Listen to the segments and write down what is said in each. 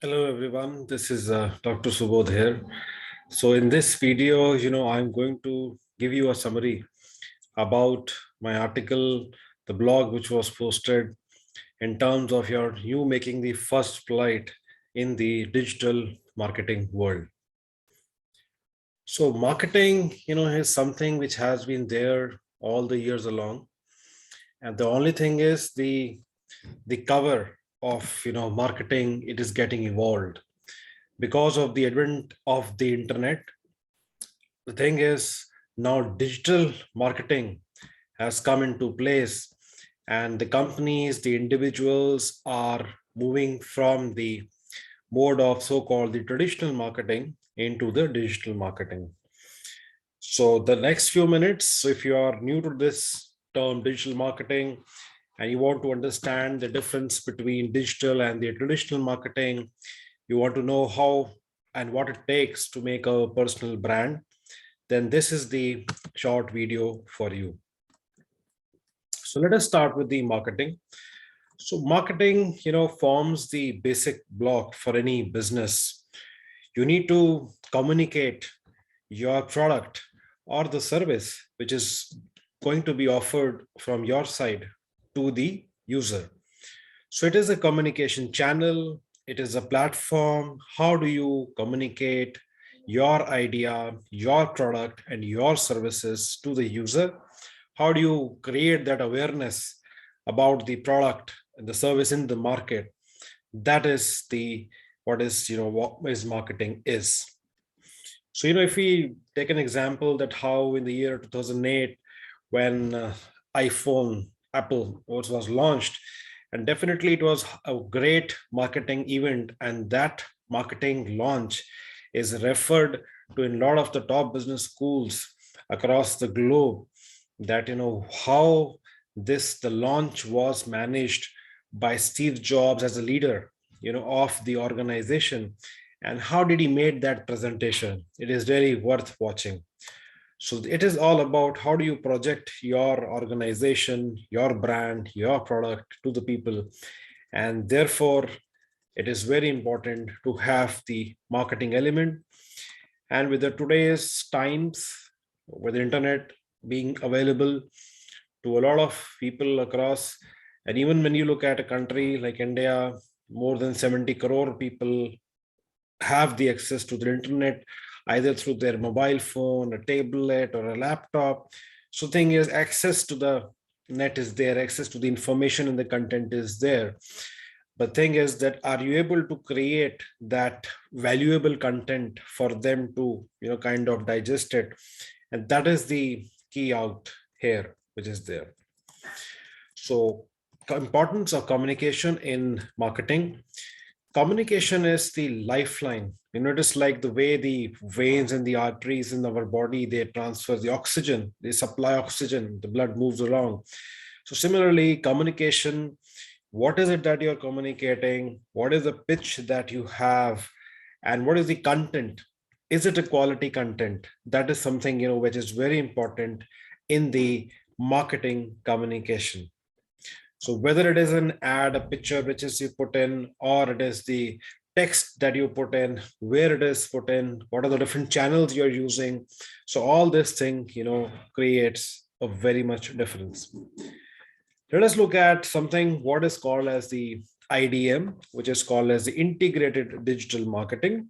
Hello everyone, this is Dr. Subodh here. So in this video, I'm going to give you a summary about my article, the blog which was posted in terms of you making the first flight in the digital marketing world. So marketing, is something which has been there all the years along. And the only thing is the cover of marketing, it is getting evolved because of the advent of the internet. The thing is, now digital marketing has come into place, and the companies, the individuals are moving from the mode of so-called the traditional marketing into the digital marketing. So the next few minutes, if you are new to this term digital marketing and you want to understand the difference between digital and the traditional marketing, you want to know how and what it takes to make a personal brand, then this is the short video for you. So let us start with the marketing. So marketing, forms the basic block for any business. You need to communicate your product or the service which is going to be offered from your side to the user. So it is a communication channel, it is a platform. How do you communicate your idea, your product, and your services to the user? How do you create that awareness about the product and the service in the market? That is what is marketing is. So, if we take an example that how in the year 2008, when iPhone, Apple was launched, and definitely it was a great marketing event, and that marketing launch is referred to in a lot of the top business schools across the globe, that how the launch was managed by Steve Jobs as a leader of the organization, and how did he made that presentation. It is really worth watching. So it is all about how do you project your organization, your brand, your product to the people. And therefore, it is very important to have the marketing element. And with the today's times, with the internet being available to a lot of people across, and even when you look at a country like India, more than 70 crore people have the access to the internet either through their mobile phone, a tablet, or a laptop. So thing is, access to the net is there, access to the information and the content is there. But thing is that are you able to create that valuable content for them to kind of digest it? And that is the key out here, which is there. So importance of communication in marketing. Communication is the lifeline. It is like the way the veins and the arteries in our body, they transfer the oxygen, they supply oxygen, the blood moves along. So similarly, communication, what is it that you're communicating? What is the pitch that you have? And what is the content? Is it a quality content? That is something, which is very important in the marketing communication. So whether it is an ad, a picture which is you put in, or it is the text that you put in, where it is put in, what are the different channels you're using. So all this thing, creates a very much difference. Let us look at something what is called as the IDM, which is called as the integrated digital marketing.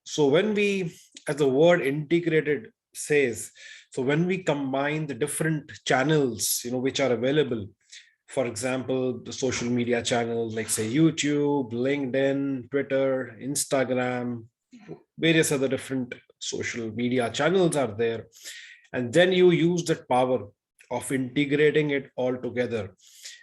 So when we, as the word integrated says, so when we combine the different channels, which are available, for example, the social media channels like say YouTube, LinkedIn, Twitter, Instagram, various other different social media channels are there. And then you use that power of integrating it all together,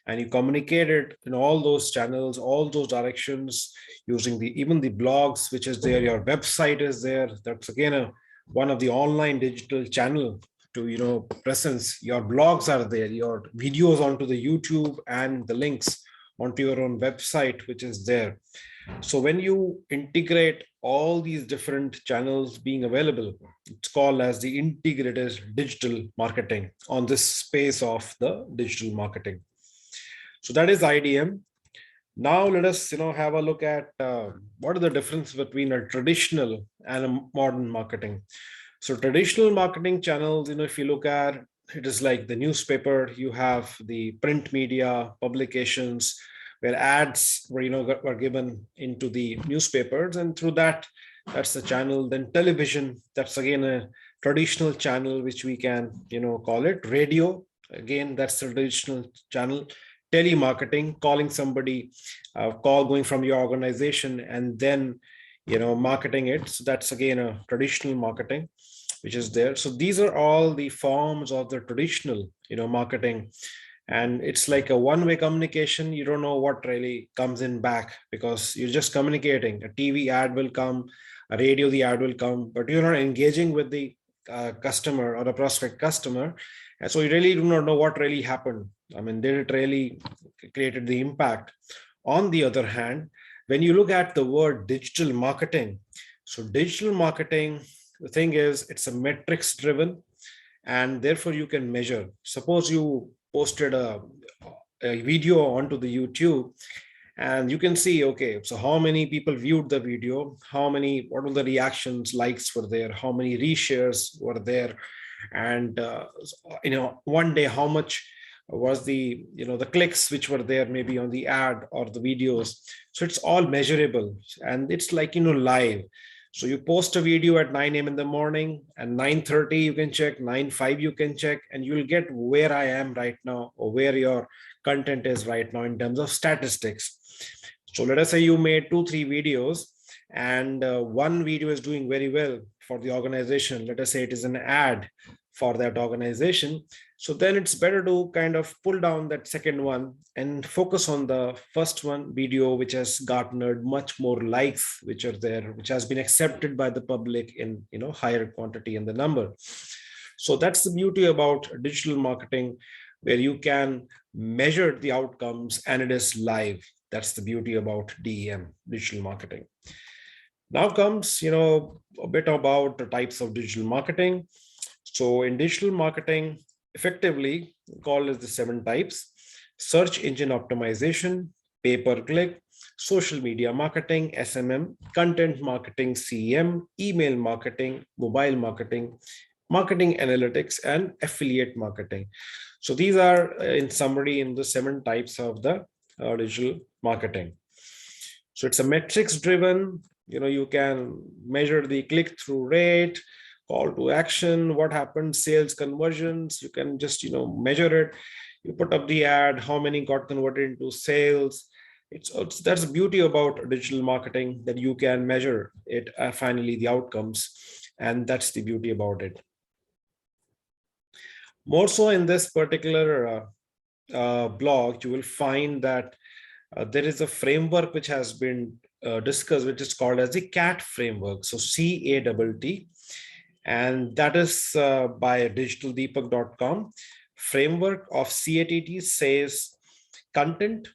and you communicate it in all those channels, all those directions, using even the blogs, which is there, your website is there. That's again one of the online digital channel to presence. Your blogs are there, your videos onto the YouTube, and the links onto your own website, which is there. So when you integrate all these different channels being available, it's called as the integrated digital marketing on this space of the digital marketing. So that is IDM. Now let us, have a look at what are the difference between a traditional and a modern marketing. So traditional marketing channels, if you look at it, is like the newspaper. You have the print media, publications, where ads were, were given into the newspapers, and through that, that's the channel. Then television, that's again a traditional channel, which we can, call it radio. Again, that's the traditional channel. Telemarketing, calling somebody, call going from your organization, and then, marketing it. So that's again a traditional marketing which is there. So these are all the forms of the traditional, marketing. And it's like a one-way communication. You don't know what really comes in back, because you're just communicating. A TV ad will come, a radio, the ad will come, but you're not engaging with the customer or the prospect customer. And so you really do not know what really happened. I mean, did it really created the impact? On the other hand, when you look at the word digital marketing, so digital marketing, the thing is, it's a metrics driven, and therefore you can measure. Suppose you posted a video onto the YouTube, and you can see, okay, so how many people viewed the video, what were the reactions, likes were there, how many reshares were there, and one day how much was the the clicks which were there, maybe on the ad or the videos. So it's all measurable, and it's like live. So you post a video at 9 a.m. in the morning, and 9:30 you can check, 9:05 you can check, and you'll get where I am right now, or where your content is right now in terms of statistics. So let us say you made 2 3 videos, and one video is doing very well for the organization. Let us say it is an ad for that organization. So then it's better to kind of pull down that second one and focus on the first one video, which has garnered much more likes, which are there, which has been accepted by the public in higher quantity in the number. So that's the beauty about digital marketing, where you can measure the outcomes and it is live. That's the beauty about DEM, digital marketing. Now comes, a bit about the types of digital marketing. So in digital marketing, effectively called as the 7 types: search engine optimization, pay-per-click, social media marketing, SMM, content marketing, CM, email marketing, mobile marketing, marketing analytics, and affiliate marketing. So these are, in summary, in the 7 types of the digital marketing. So it's a metrics driven. You can measure the click-through rate, call to action, what happened, sales conversions. You can just measure it. You put up the ad, how many got converted into sales. That's the beauty about digital marketing, that you can measure it, finally the outcomes, and that's the beauty about it. More so in this particular blog, you will find that there is a framework which has been discussed, which is called as the CAT framework. So CATT, and that is by digitaldeepak.com. Framework of CATT says content,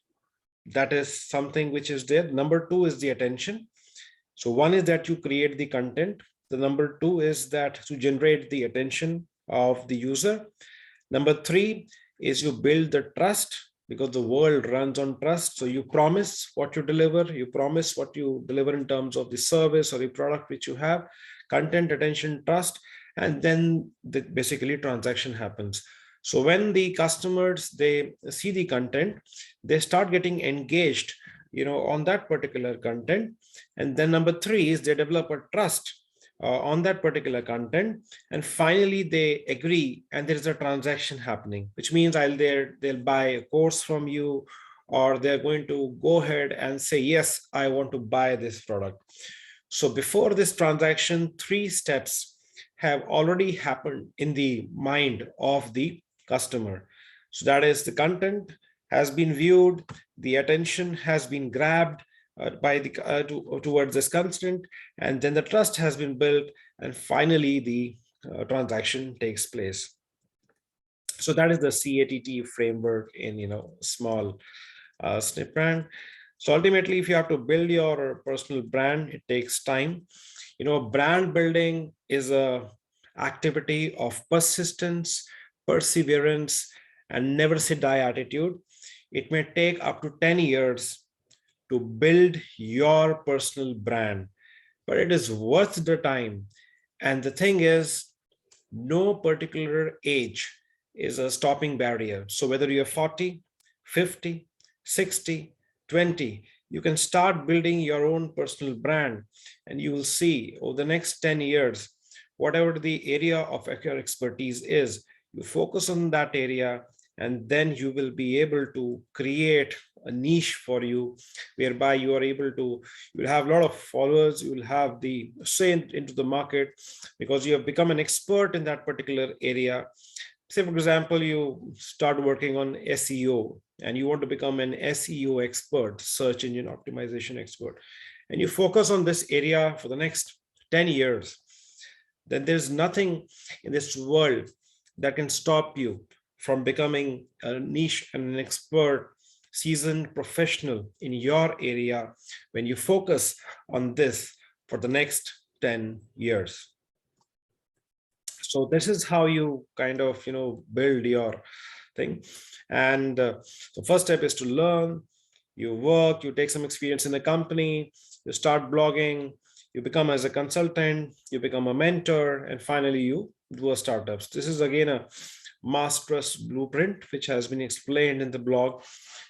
that is something which is there. Number 2 is the attention. So one is that you create the content. The number 2 is that to generate the attention of the user. Number 3 is you build the trust, because the world runs on trust. So you promise what you deliver, you promise what you deliver in terms of the service or the product which you have. Content, attention, trust, and then basically transaction happens. So when the customers, they see the content, they start getting engaged on that particular content. And then number 3 is they develop a trust on that particular content, and finally they agree, and there is a transaction happening, which means they'll buy a course from you, or they're going to go ahead and say, yes, I want to buy this product. So before this transaction, 3 steps have already happened in the mind of the customer. So that is, the content has been viewed, the attention has been grabbed towards this constant, and then the trust has been built, and finally the transaction takes place. So that is the CATT framework in small snip brand. So ultimately, if you have to build your personal brand, it takes time. Brand building is a activity of persistence, perseverance, and never say die attitude. It may take up to 10 years to build your personal brand, but it is worth the time. And the thing is, no particular age is a stopping barrier. So whether you're 40, 50, 60, 20, you can start building your own personal brand, and you will see over the next 10 years, whatever the area of your expertise is, you focus on that area, and then you will be able to create a niche for you, whereby you are able to, you will have a lot of followers, you will have the say into the market, because you have become an expert in that particular area. Say, for example, you start working on SEO and you want to become an SEO expert, search engine optimization expert, and you focus on this area for the next 10 years, then there's nothing in this world that can stop you from becoming a niche and an expert, seasoned professional in your area when you focus on this for the next 10 years. So this is how you kind of, build your thing. And the first step is to learn. You work, you take some experience in the company, you start blogging, you become as a consultant, you become a mentor, and finally you do a startups. This is again a master's blueprint, which has been explained in the blog,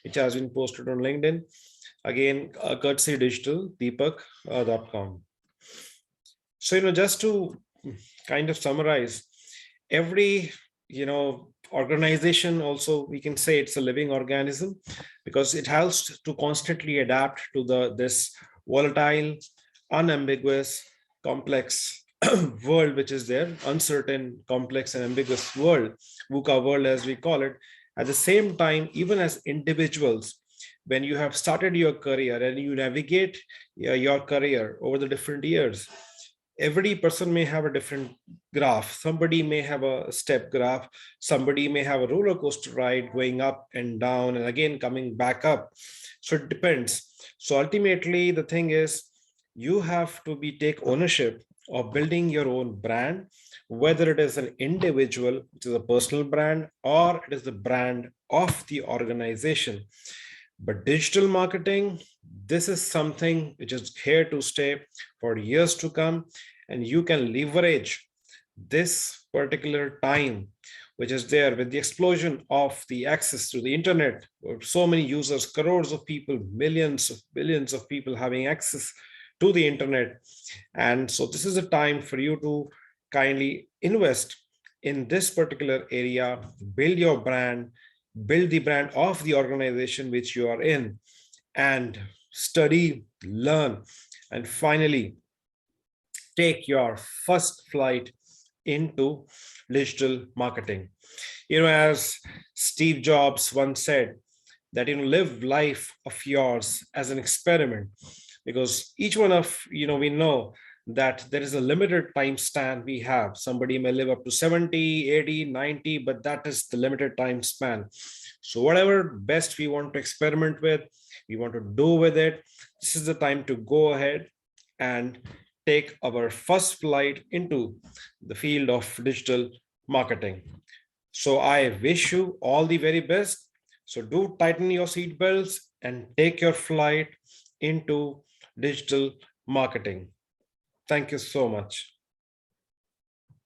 which has been posted on LinkedIn. Again, courtesy digital, deepak.com. So, just to kind of summarize, every, organization, also we can say it's a living organism, because it helps to constantly adapt to this volatile, unambiguous, complex world which is there, uncertain, complex, and ambiguous world, VUCA world as we call it. At the same time, even as individuals, when you have started your career and you navigate your career over the different years, every person may have a different graph. Somebody may have a step graph, somebody may have a roller coaster ride going up and down and again coming back up. So it depends. So ultimately the thing is, you have to take ownership of building your own brand, whether it is an individual, which is a personal brand, or it is the brand of the organization. But digital marketing, this is something which is here to stay for years to come. And you can leverage this particular time, which is there with the explosion of the access to the internet, so many users, crores of people, millions of billions of people having access to the internet. And so this is a time for you to kindly invest in this particular area, build your brand, build the brand of the organization which you are in, and study, learn, and finally take your first flight into digital marketing. As Steve Jobs once said, that live life of yours as an experiment, because each one of we know that there is a limited time span we have. Somebody may live up to 70, 80, 90, but that is the limited time span. So whatever best we want to experiment with, we want to do with it, this is the time to go ahead and take our first flight into the field of digital marketing. So I wish you all the very best. So do tighten your seatbelts and take your flight into digital marketing. Thank you so much.